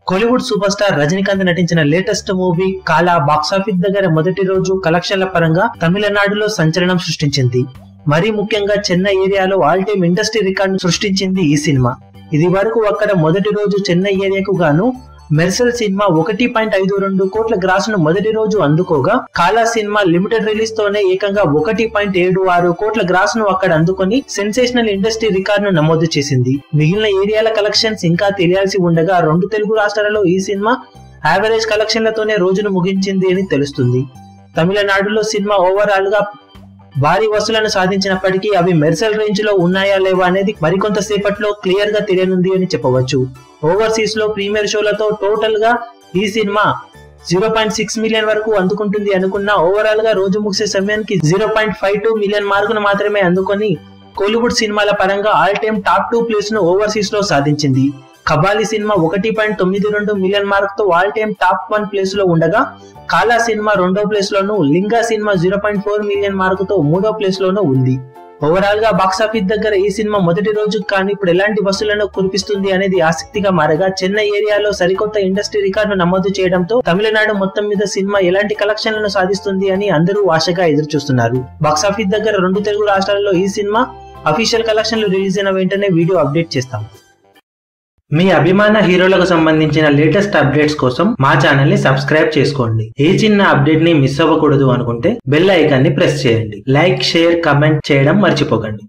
Kollywood super star Rajinikanth నటించిన latest movie కాలా box office దగ్గర మొదటి రోజు కలెక్షన్ల పరంగా తమిళనాడులో సంచలనం సృష్టించింది. మరీ ముఖ్యంగా చెన్నై ఏరియాలో ఆల్ టైమ్ ఇండస్ట్రీ రికార్డు సృష్టించింది ఈ సినిమా. ఇది వరకు అక్కడ మొదటి రోజు చెన్నై ఏరియాకు గాను మెర్సెల్ సినిమా 1.52 కోట్ల గ్రాస్ ను మొదటి రోజు అందుకోగా, కాలా సినిమా లిమిటెడ్ రిలీజ్ తోనే ఏకంగా 1.76 కోట్ల గ్రాస్ ను అక్కడ అందుకొని సెన్సేషనల్ ఇండస్ట్రీ రికార్డ్ ను నమోదు చేసింది. మిగిలిన ఏరియాల కలెక్షన్స్ ఇంకా తెలియాల్సి ఉండగా, 2 తెలుగు రాష్ట్రాలలో ఈ సినిమా యావరేజ్ కలెక్షన్లతోనే రోజును ముగించింది అని తెలుస్తుంది. తమిళనాడులో సినిమా ఓవరాల్ గా భారీ వసూలను సాధించినప్పటికీ అవి మెర్సెల్ రేంజ్ లో ఉన్నాయా లేవా అనేది మరికొంత సేపట్లో క్లియర్ గా తెలియనుంది అని చెప్పవచ్చు. ఓవర్సీస్ లో ప్రీమియర్ షోలతో టోటల్ గా ఈ సినిమా 0.6 మిలియన్ వరకు అందుకుంటుంది అనుకున్నా, ఓవరాల్ గా రోజు ముగిసే సమయానికి 0.52 మిలియన్ మార్కును మాత్రమే అందుకొని కోలీవుడ్ సినిమాల పరంగా ఆల్ టైమ్ టాప్ 2 ప్లేస్ ను ఓవర్సీస్ లో సాధించింది. కబాలి సినిమా 1.92 మిలియన్ మార్క్ తో ఆల్ టైమ్ టాప్ 1 ప్లేస్ లో ఉండగా, కాలా సినిమా 2వ ప్లేస్ లోను, లింగా సినిమా 0.4 మిలియన్ మార్క్ తో 3వ ప్లేస్ లోనూ ఉంది. ఓవరాల్ గా బాక్సాఫీస్ దగ్గర ఈ సినిమా మొదటి రోజు కానీ ఇప్పుడు ఎలాంటి వసూళ్లను కురిపిస్తుంది అనేది ఆసక్తిగా మారగా, చెన్నై ఏరియాలో సరికొత్త ఇండస్ట్రీ రికార్డు నమోదు చేయడంతో తమిళనాడు మొత్తం మీద సినిమా ఎలాంటి కలెక్షన్లను సాధిస్తుంది అని అందరూ ఆశగా ఎదురు చూస్తున్నారు. బాక్సాఫీస్ దగ్గర 2 తెలుగు రాష్ట్రాలలో ఈ సినిమా అఫీషియల్ కలెక్షన్లు రిలీజ్ అయిన వెంటనే వీడియో అప్డేట్ చేస్తాం. మీ అభిమాన హీరోలకు సంబంధించిన లేటెస్ట్ అప్డేట్స్ కోసం మా ఛానల్ ని సబ్స్క్రైబ్ చేసుకోండి. ఏ చిన్న అప్డేట్ ని మిస్ అవ్వకూడదు అనుకుంటే బెల్ ఐకాన్ ని ప్రెస్ చేయండి. లైక్, షేర్, కమెంట్ చేయడం మర్చిపోకండి.